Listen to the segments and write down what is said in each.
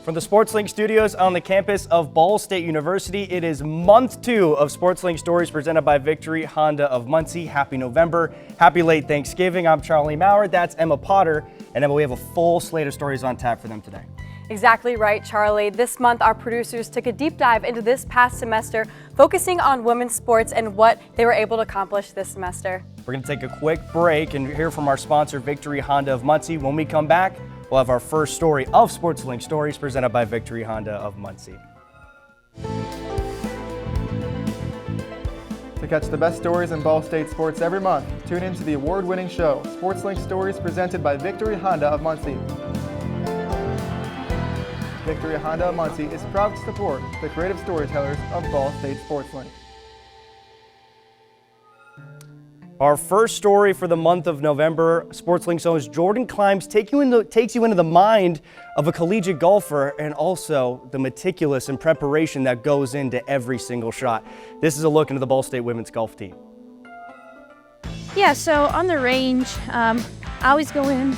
From the SportsLink studios on the campus of Ball State University, it is month 2 of SportsLink Stories presented by Victory Honda of Muncie. Happy November. Happy late Thanksgiving. I'm Carleigh Maurer. That's Emma Potter. And Emma, we have a full slate of stories on tap for them today. Exactly right, Carleigh. This month, our producers took a deep dive into this past semester, focusing on women's sports and what they were able to accomplish this semester. We're going to take a quick break and hear from our sponsor, Victory Honda of Muncie. When we come back, we'll have our first story of SportsLink Stories presented by Victory Honda of Muncie. To catch the best stories in Ball State sports every month, tune in to the award-winning show, SportsLink Stories presented by Victory Honda of Muncie. Victory Honda of Muncie is proud to support the creative storytellers of Ball State SportsLink. Our first story for the month of November, SportsLink's own Jordan Klimes takes you into the mind of a collegiate golfer and also the meticulous and preparation that goes into every single shot. This is a look into the Ball State women's golf team. Yeah, so on the range, I always go in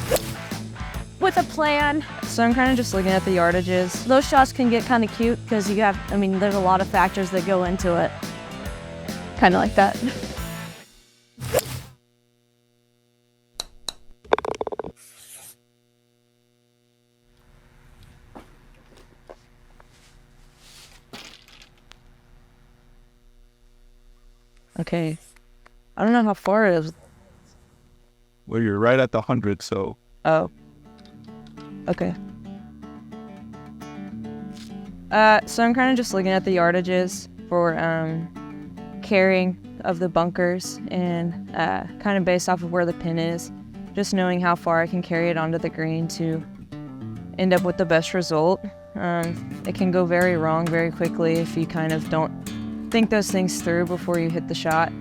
with a plan. So I'm kind of just looking at the yardages. Those shots can get kind of cute because there's a lot of factors that go into it. Kind of like that. Okay, I don't know how far it is. Well, you're right at the 100, so. Oh. Okay. So I'm kind of just looking at the yardages for carrying of the bunkers and kind of based off of where the pin is, just knowing how far I can carry it onto the green to end up with the best result. It can go very wrong very quickly if you kind of don't think those things through before you hit the shot.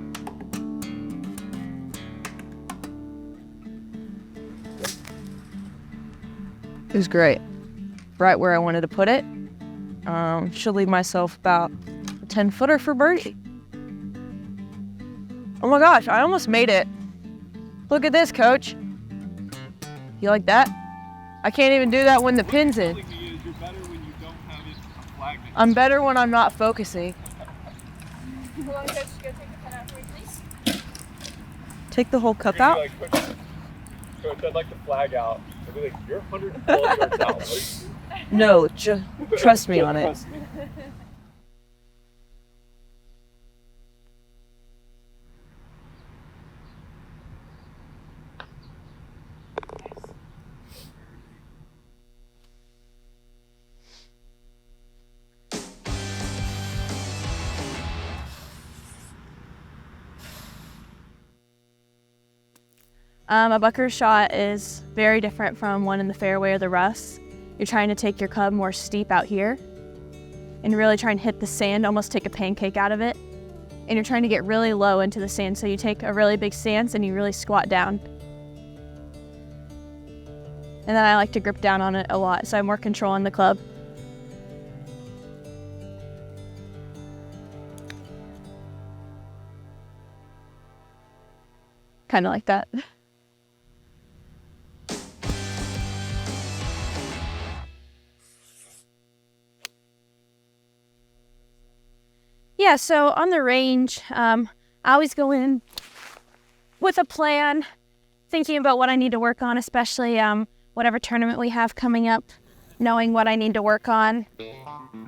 It was great. Right where I wanted to put it. Should leave myself about a 10-footer for birdie. Oh my gosh, I almost made it. Look at this, coach. You like that? I can't even do that when the pin's in. I'm better when I'm not focusing. Hold on, coach. Go take the pen out for me, please. Take the whole cup out? Coach, I'd like to flag out. I'd be like, you're 112 yards out. No, trust me on it. A bunker shot is very different from one in the fairway or the rough. You're trying to take your club more steep out here and really try and hit the sand, almost take a pancake out of it. And you're trying to get really low into the sand, so you take a really big stance and you really squat down. And then I like to grip down on it a lot, so I have more control on the club. Kind of like that. Yeah, so on the range, I always go in with a plan, thinking about what I need to work on, especially whatever tournament we have coming up, knowing what I need to work on.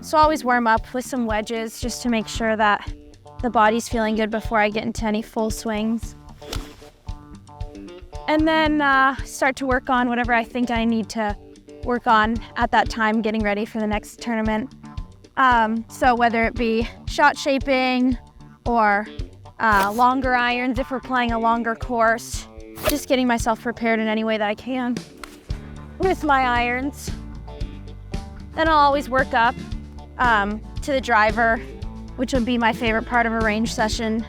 So I always warm up with some wedges just to make sure that the body's feeling good before I get into any full swings. And then start to work on whatever I think I need to work on at that time, getting ready for the next tournament. So whether it be shot shaping or longer irons if we're playing a longer course, just getting myself prepared in any way that I can with my irons. Then I'll always work up to the driver, which would be my favorite part of a range session.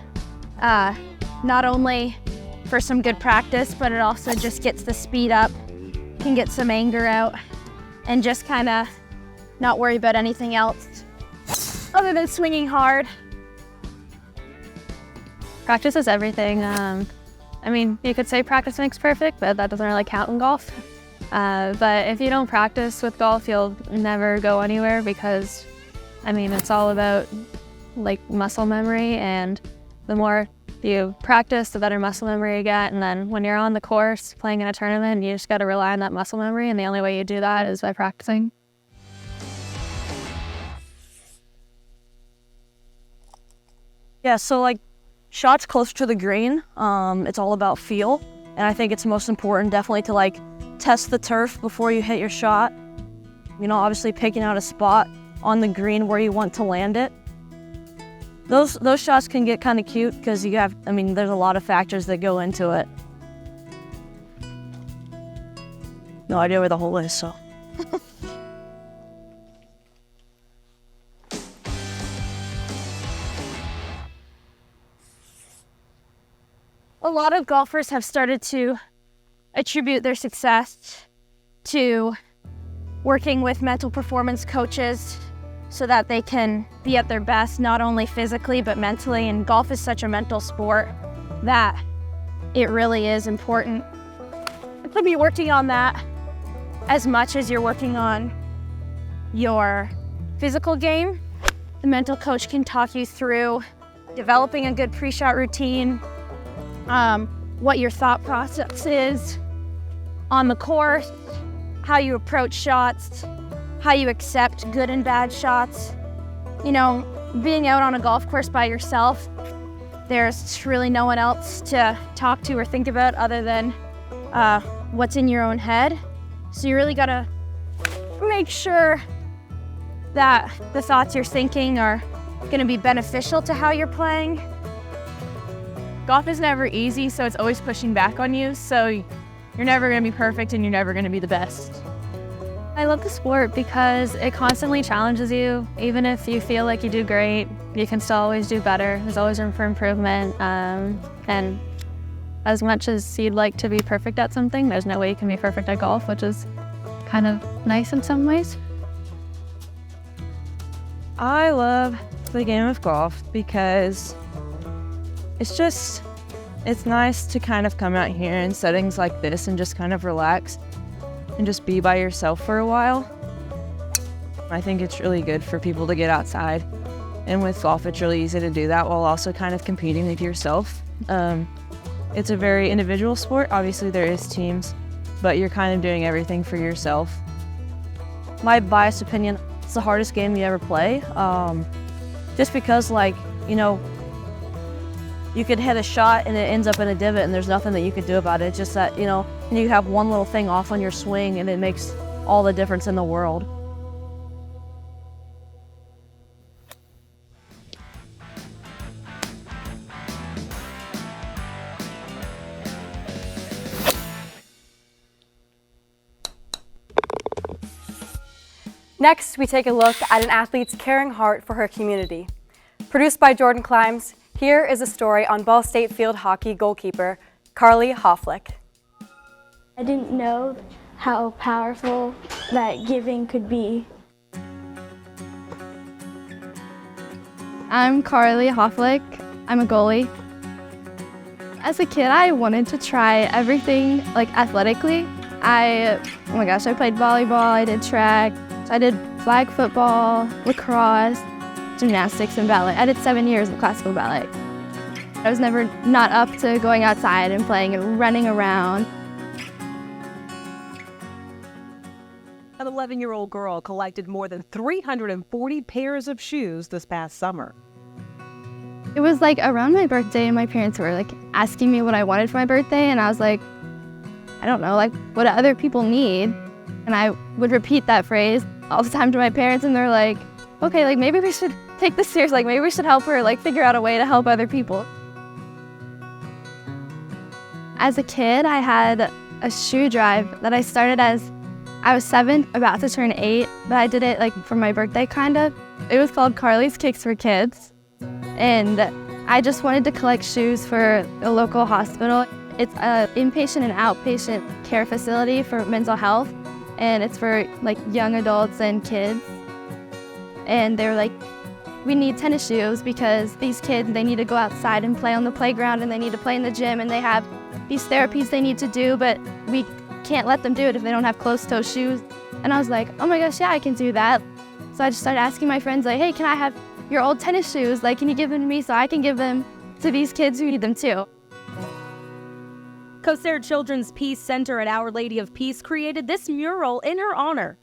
Not only for some good practice, but it also just gets the speed up, can get some anger out, and just kind of not worry about anything else other than swinging hard. Practice is everything. I mean, you could say practice makes perfect, but that doesn't really count in golf. But if you don't practice with golf, you'll never go anywhere because, I mean, it's all about like muscle memory, and the more you practice, the better muscle memory you get. And then when you're on the course playing in a tournament, you just got to rely on that muscle memory, and the only way you do that is by practicing. Yeah, so like shots closer to the green, it's all about feel. And I think it's most important definitely to like test the turf before you hit your shot. You know, obviously picking out a spot on the green where you want to land it. Those shots can get kind of cute because there's a lot of factors that go into it. No idea where the hole is, so. A lot of golfers have started to attribute their success to working with mental performance coaches so that they can be at their best, not only physically, but mentally. And golf is such a mental sport that it really is important to be working on that as much as you're working on your physical game. The mental coach can talk you through developing a good pre-shot routine, what your thought process is on the course, how you approach shots, how you accept good and bad shots. You know, being out on a golf course by yourself, there's really no one else to talk to or think about other than what's in your own head. So you really gotta make sure that the thoughts you're thinking are gonna be beneficial to how you're playing. Golf is never easy, so it's always pushing back on you, so you're never gonna be perfect and you're never gonna be the best. I love the sport because it constantly challenges you. Even if you feel like you do great, you can still always do better. There's always room for improvement. And as much as you'd like to be perfect at something, there's no way you can be perfect at golf, which is kind of nice in some ways. I love the game of golf because it's nice to kind of come out here in settings like this and just kind of relax and just be by yourself for a while. I think it's really good for people to get outside. And with golf, it's really easy to do that while also kind of competing with yourself. It's a very individual sport. Obviously there is teams, but you're kind of doing everything for yourself. My biased opinion, it's the hardest game you ever play. Just because, like, you know, you could hit a shot and it ends up in a divot and there's nothing that you could do about it. It's just that, you know, you have one little thing off on your swing and it makes all the difference in the world. Next, we take a look at an athlete's caring heart for her community. Produced by Jordan Klimes, here is a story on Ball State field hockey goalkeeper Carleigh Hofelich. I didn't know how powerful that giving could be. I'm Carleigh Hofelich. I'm a goalie. As a kid, I wanted to try everything like athletically. I played volleyball, I did track, I did flag football, lacrosse, gymnastics, and ballet. I did 7 years of classical ballet. I was never not up to going outside and playing and running around. An 11-year-old girl collected more than 340 pairs of shoes this past summer. It was like around my birthday and my parents were like asking me what I wanted for my birthday, and I was like, I don't know, like what do other people need? And I would repeat that phrase all the time to my parents, and they're like, okay, like maybe we should take this serious, like maybe we should help her, like figure out a way to help other people. As a kid, I had a shoe drive that I started as I was 7, about to turn 8, but I did it like for my birthday kind of. It was called Carleigh's Kicks for Kids, and I just wanted to collect shoes for a local hospital. It's an inpatient and outpatient care facility for mental health, and it's for like young adults and kids. And they were like, we need tennis shoes because these kids, they need to go outside and play on the playground, and they need to play in the gym, and they have these therapies they need to do, but we can't let them do it if they don't have closed-toe shoes. And I was like, oh my gosh, yeah, I can do that. So I just started asking my friends, like, hey, can I have your old tennis shoes? Like, can you give them to me so I can give them to these kids who need them too? Cosair Children's Peace Center at Our Lady of Peace created this mural in her honor.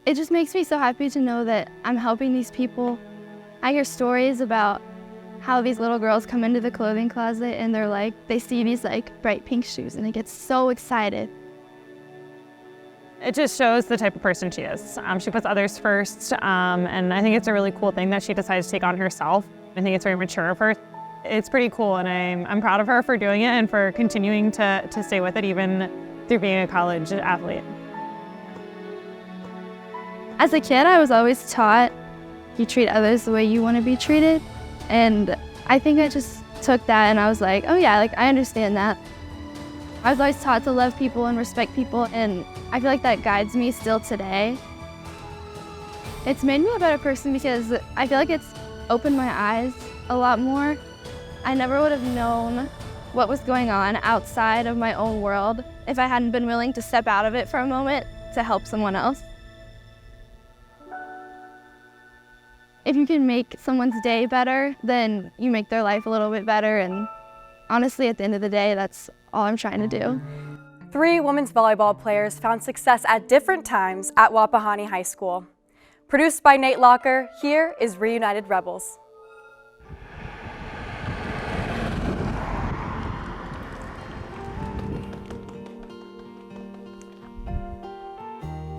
It just makes me so happy to know that I'm helping these people. I hear stories about how these little girls come into the clothing closet and they're like, they see these like bright pink shoes and they get so excited. It just shows the type of person she is. She puts others first, and I think it's a really cool thing that she decided to take on herself. I think it's very mature of her. It's pretty cool, and I'm proud of her for doing it and for continuing to stay with it even through being a college athlete. As a kid, I was always taught you treat others the way you want to be treated, and I think I just took that and I was like, oh yeah, like I understand that. I was always taught to love people and respect people, and I feel like that guides me still today. It's made me a better person because I feel like it's opened my eyes a lot more. I never would have known what was going on outside of my own world if I hadn't been willing to step out of it for a moment to help someone else. If you can make someone's day better, then you make their life a little bit better, and honestly, at the end of the day, that's all I'm trying to do. 3 women's volleyball players found success at different times at Wapahani High School. Produced by Nate Locker, here is Reunited Rebels.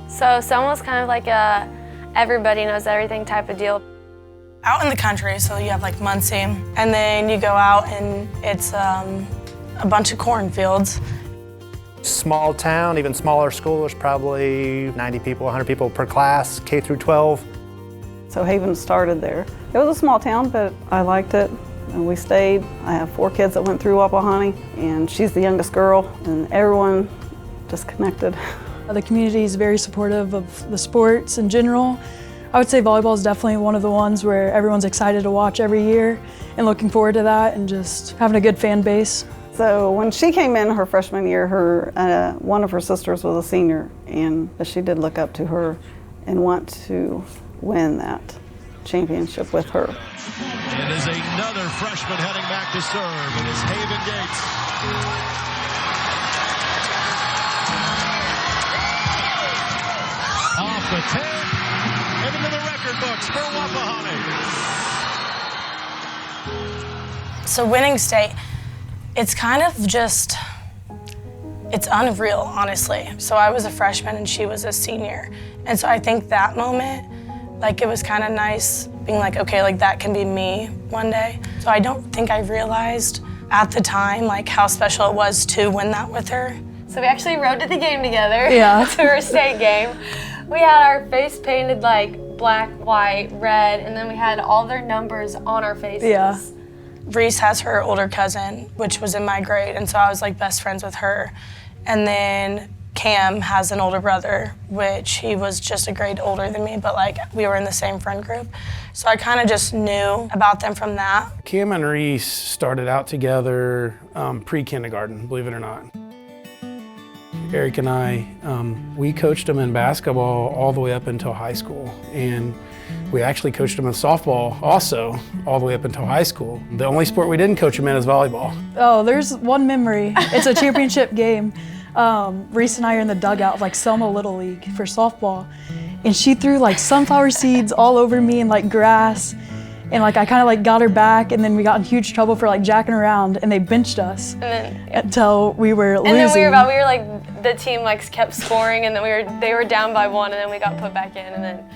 So it's almost kind of like a everybody knows everything type of deal. Out in the country, so you have like Muncie, and then you go out and it's a bunch of cornfields. Small town, even smaller school, there's probably 90 people, 100 people per class, K through 12. So Haven started there. It was a small town, but I liked it, and we stayed. I have 4 kids that went through Wapahani, and she's the youngest girl, and everyone just connected. The community is very supportive of the sports in general. I would say volleyball is definitely one of the ones where everyone's excited to watch every year and looking forward to that and just having a good fan base. So when she came in her freshman year, one of her sisters was a senior, and she did look up to her and want to win that championship with her. It is another freshman heading back to serve. It is Haven Gates. Off the tip and into the record books for Wapahani. So winning state, it's kind of just, it's unreal, honestly. So I was a freshman and she was a senior. And so I think that moment, like it was kind of nice being like, okay, like that can be me one day. So I don't think I realized at the time like how special it was to win that with her. So we actually rode to the game together, yeah. to her state game. We had our face painted like black, white, red, and then we had all their numbers on our faces. Yeah. Reese has her older cousin, which was in my grade, and so I was like best friends with her. And then Cam has an older brother, which he was just a grade older than me, but like we were in the same friend group. So I kind of just knew about them from that. Cam and Reese started out together pre-kindergarten, believe it or not. Eric and I, we coached them in basketball all the way up until high school. And we actually coached them in softball also all the way up until high school. The only sport we didn't coach them in is volleyball. Oh, there's one memory. It's a championship game. Reese and I are in the dugout of like Selma Little League for softball. And she threw like sunflower seeds all over me and like grass. And like I kind of like got her back, and then we got in huge trouble for like jacking around, and they benched us until we were losing. And then we were like the team like kept scoring, and then they were down by 1, and then we got put back in, and then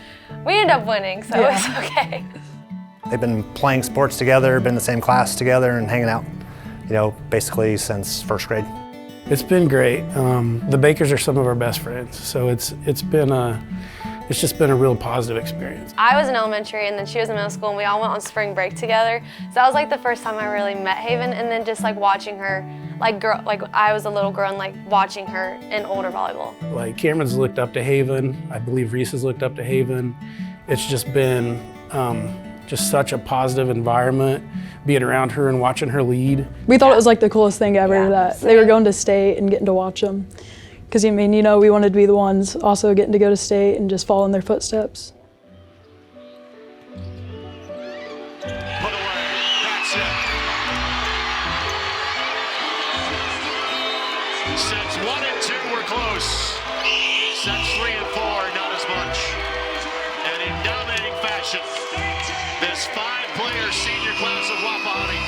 we ended up winning, so it was okay. They've been playing sports together, been in the same class together, and hanging out, you know, basically since first grade. It's been great. The Bakers are some of our best friends, so it's just been a real positive experience. I was in elementary, and then she was in middle school, and we all went on spring break together. So that was like the first time I really met Haven, and then just like watching her, like I was a little girl and like watching her in older volleyball. Like Cameron's looked up to Haven. I believe Reese has looked up to Haven. It's just been just such a positive environment, being around her and watching her lead. We thought it was like the coolest thing ever that they were going to state and getting to watch them. Because, I mean, you know, we wanted to be the ones also getting to go to state and just follow in their footsteps. Put away. That's it. Sets 1 and 2 were close. Sets 3 and 4, not as much. And in dominating fashion, this 5-player senior class of Wapahani,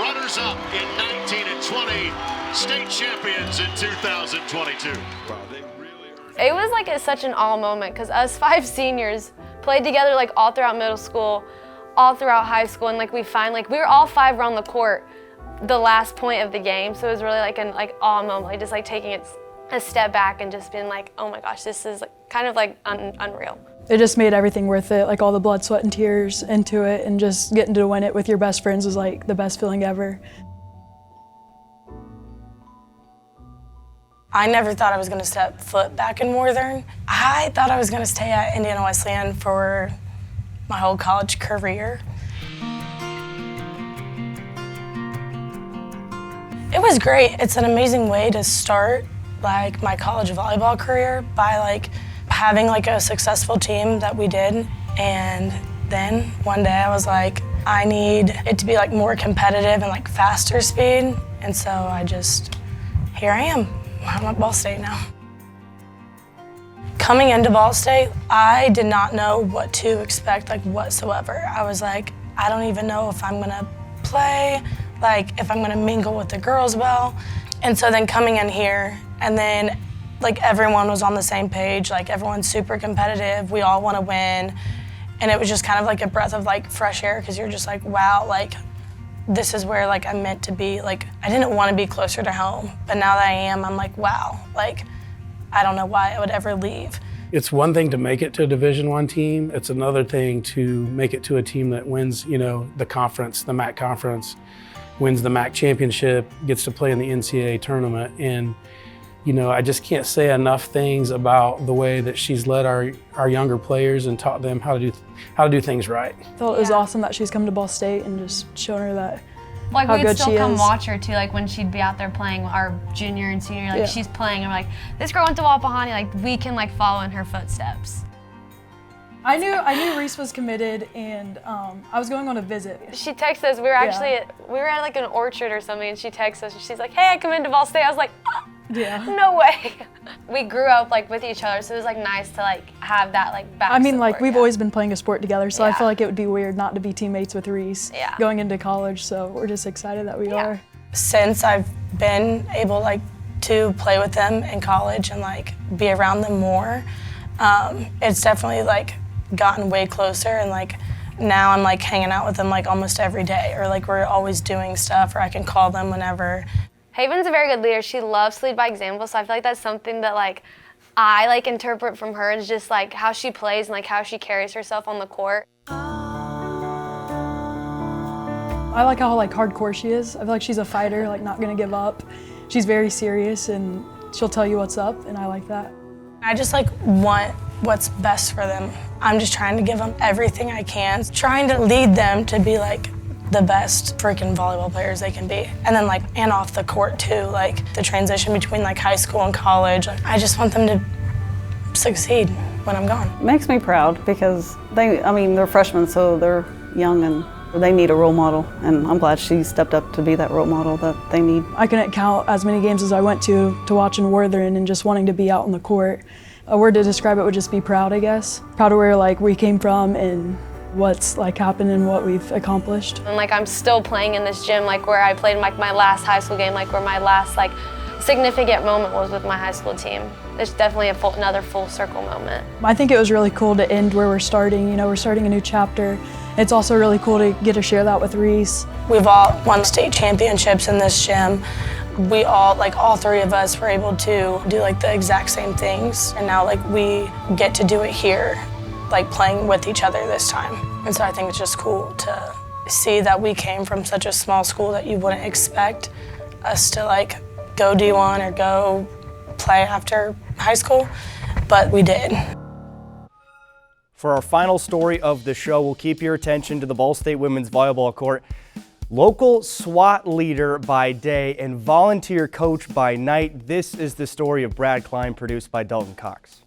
runners-up in 19 and 20, state champions in 2022. It was like such an all moment because us 5 seniors played together like all throughout middle school, all throughout high school, and like we were all 5 around the court the last point of the game. So it was really like an awe moment, like just like taking it a step back and just being like, oh my gosh, this is like, kind of like unreal. It just made everything worth it, like all the blood, sweat, and tears into it, and just getting to win it with your best friends was like the best feeling ever. I never thought I was going to step foot back in Worthen. I thought I was going to stay at Indiana Wesleyan for my whole college career. It was great. It's an amazing way to start like my college volleyball career by like having like a successful team that we did. And then one day I was like, I need it to be like more competitive and like faster speed. And so here I am. I'm at Ball State now. Coming into Ball State, I did not know what to expect like whatsoever. I was like, I don't even know if I'm gonna play, like if I'm gonna mingle with the girls well. And so then coming in here, and then like everyone was on the same page, like everyone's super competitive, we all wanna win. And it was just kind of like a breath of like fresh air, because you're just like, wow, like this is where like I'm meant to be. Like I didn't want to be closer to home, but now that I am, I'm like, wow, like I don't know why I would ever leave. It's one thing to make it to a Division I team. It's another thing to make it to a team that wins, you know, the conference, the MAC conference, wins the MAC championship, gets to play in the NCAA tournament. And, you know, I just can't say enough things about the way that she's led our younger players and taught them how to do things right. I thought it was awesome that she's come to Ball State and just showing her that like how we'd good still she come is. watch her too, like when she'd be out there playing our junior and senior, like Yeah. she's playing, and we're like, this girl went to Wapahani, like we can like follow in her footsteps. I knew Reese was committed, and I was going on a visit. She texted us, we were actually, we were at like an orchard or something, and she texted us, and she's like, hey, I come into Ball State. I was like, oh, yeah, no way. We grew up like with each other, so it was like nice to like have that like back I mean, support, like we've always been playing a sport together, so I Yeah. feel like it would be weird not to be teammates with Reese Yeah. going into college. So we're just excited that we are. Since I've been able like to play with them in college and like be around them more, it's definitely like gotten way closer, and like now I'm like hanging out with them like almost every day, or like we're always doing stuff, or I can call them whenever. Haven's a very good leader. She loves to lead by example, so I feel like that's something that like I like interpret from her, is just like how she plays and like how she carries herself on the court. I like how like hardcore she is. I feel like she's a fighter, like not gonna give up. She's very serious, and she'll tell you what's up, and I like that. I just like want what's best for them. I'm just trying to give them everything I can, trying to lead them to be like the best freaking volleyball players they can be. And then like, and off the court too, like the transition between like high school and college. I just want them to succeed when I'm gone. It makes me proud because they're freshmen, so they're young and they need a role model, and I'm glad she stepped up to be that role model that they need. I couldn't count as many games as I went to watch in Worthen and just wanting to be out on the court. A word to describe it would just be proud, I guess. Proud of where like we came from and what's like happened and what we've accomplished. And like I'm still playing in this gym, like where I played like my last high school game, like where my last like significant moment was with my high school team. It's definitely another full circle moment. I think it was really cool to end where we're starting. You know, we're starting a new chapter. It's also really cool to get to share that with Reese. We've all won state championships in this gym. We all, like all 3 of us, were able to do like the exact same things. And now like we get to do it here, like playing with each other this time. And so I think it's just cool to see that we came from such a small school that you wouldn't expect us to like go D1 or go play after high school, but we did. For our final story of the show, we'll keep your attention to the Ball State women's volleyball court. Local SWAT leader by day and volunteer coach by night. This is the story of Brad Kline, produced by Dalton Cox.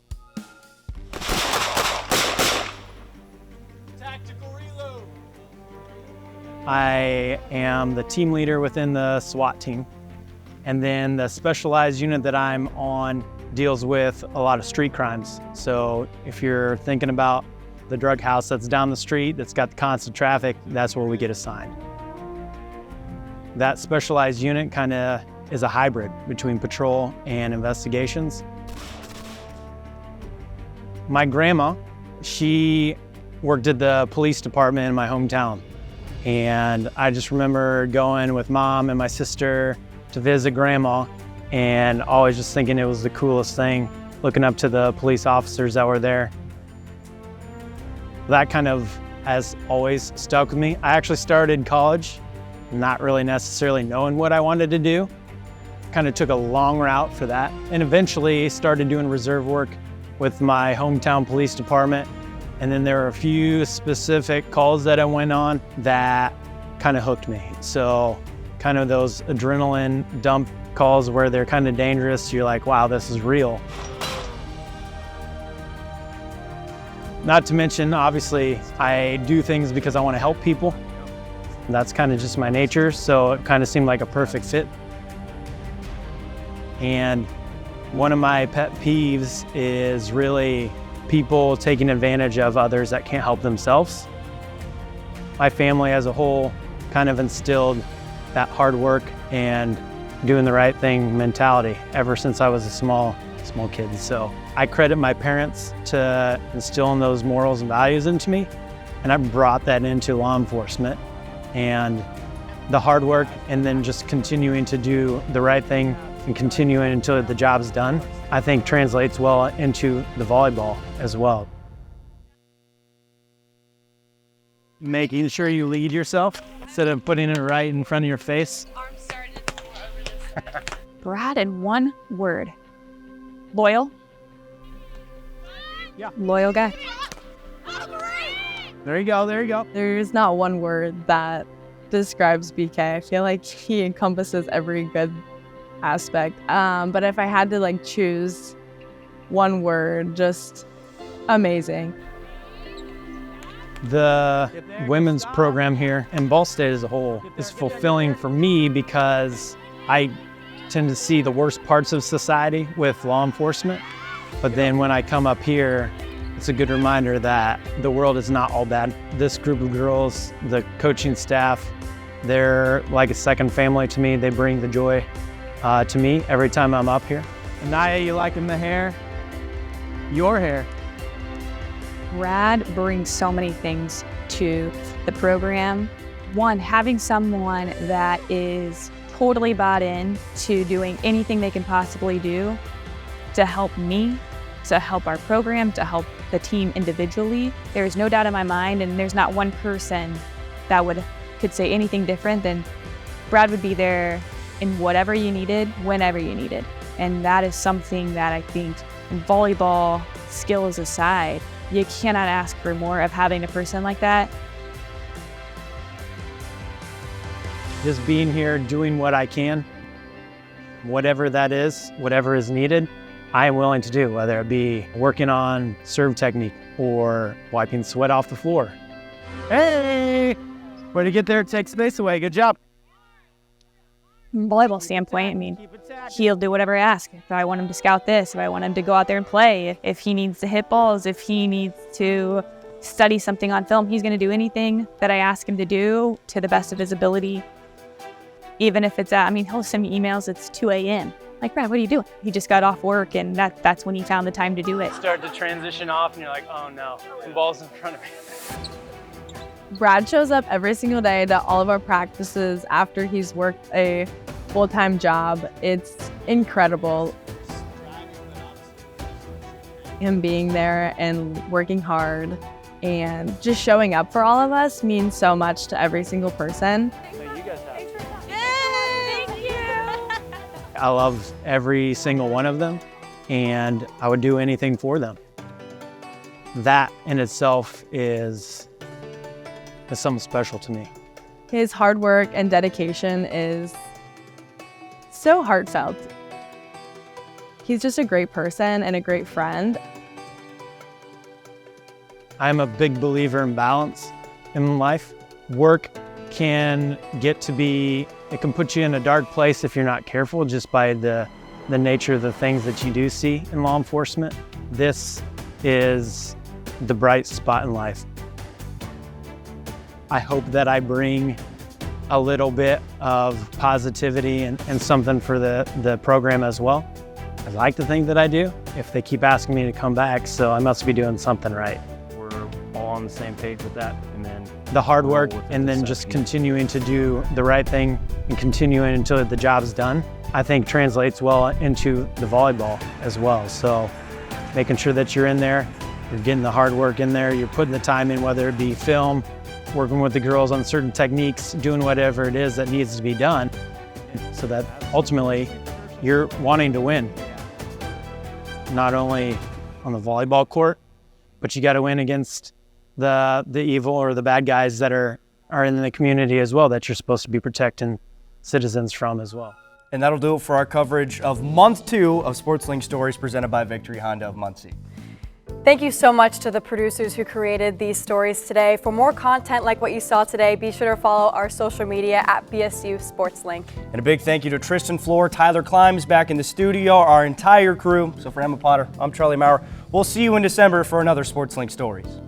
I am the team leader within the SWAT team. And then the specialized unit that I'm on deals with a lot of street crimes. So if you're thinking about the drug house that's down the street, that's got the constant traffic, that's where we get assigned. That specialized unit kind of is a hybrid between patrol and investigations. My grandma, she worked at the police department in my hometown. And I just remember going with Mom and my sister to visit Grandma, and always just thinking it was the coolest thing, looking up to the police officers that were there. That kind of has always stuck with me. I actually started college not really necessarily knowing what I wanted to do. Kind of took a long route for that, and eventually started doing reserve work with my hometown police department. And then there were a few specific calls that I went on that kind of hooked me. So kind of those adrenaline dump calls where they're kind of dangerous. You're like, wow, this is real. Not to mention, obviously, I do things because I want to help people. That's kind of just my nature, so it kind of seemed like a perfect fit. And one of my pet peeves is really people taking advantage of others that can't help themselves. My family as a whole kind of instilled that hard work and doing the right thing mentality ever since I was a small kid. So I credit my parents to instilling those morals and values into me, and I brought that into law enforcement. And the hard work and then just continuing to do the right thing and continuing until the job's done, I think translates well into the volleyball as well. Making sure you lead yourself instead of putting it right in front of your face. Brad, in one word. Loyal. Yeah. Loyal guy. There you go, there you go. There's not one word that describes BK. I feel like he encompasses every good aspect. But if I had to choose one word, just amazing. The women's program here and Ball State as a whole is fulfilling for me because I tend to see the worst parts of society with law enforcement. But then when I come up here, it's a good reminder that the world is not all bad. This group of girls, the coaching staff, they're like a second family to me. They bring the joy to me every time I'm up here. Anaya, you liking the hair? Your hair. Brad brings so many things to the program. One, having someone that is totally bought in to doing anything they can possibly do to help me, to help our program, to help the team individually. There is no doubt in my mind, and there's not one person that could say anything different than Brad would be there in whatever you needed, whenever you needed. And that is something that I think in volleyball, skills aside, you cannot ask for more of having a person like that. Just being here, doing what I can, whatever that is, whatever is needed, I am willing to do, whether it be working on serve technique or wiping sweat off the floor. Hey, way to get there, take space away, good job. From a volleyball standpoint, I mean, he'll do whatever I ask. If I want him to scout this, if I want him to go out there and play, if he needs to hit balls, if he needs to study something on film, he's going to do anything that I ask him to do to the best of his ability. Even if it's he'll send me emails, it's 2 a.m. Like, Brad, what are you doing? He just got off work, and that's when he found the time to do it. Start to transition off, and you're like, oh no, the ball's in front of me. Brad shows up every single day to all of our practices after he's worked a full-time job. It's incredible. Him being there and working hard and just showing up for all of us means so much to every single person. I love every single one of them, and I would do anything for them. That in itself is something special to me. His hard work and dedication is so heartfelt. He's just a great person and a great friend. I'm a big believer in balance in life. Work can get to be, it can put you in a dark place if you're not careful just by the nature of the things that you do see in law enforcement. This is the bright spot in life. I hope that I bring a little bit of positivity and something for the program as well. I like to think that I do, if they keep asking me to come back, so I must be doing something right. We're all on the same page with that. And then The hard work and then just continuing to do the right thing and continuing until the job's done, I think translates well into the volleyball as well. So making sure that you're in there, you're getting the hard work in there, you're putting the time in, whether it be film, working with the girls on certain techniques, doing whatever it is that needs to be done, so that ultimately you're wanting to win. Not only on the volleyball court, but you got to win against the evil or the bad guys that are in the community as well, that you're supposed to be protecting citizens from as well. And that'll do it for our coverage of month 2 of SportsLink Stories presented by Victory Honda of Muncie. Thank you so much to the producers who created these stories today. For more content like what you saw today, be sure to follow our social media at BSU SportsLink. And a big thank you to Tristan, Fluhr, Tyler Klimes back in the studio, our entire crew. So for Emma Potter, I'm Charlie Maurer. We'll see you in December for another SportsLink Stories.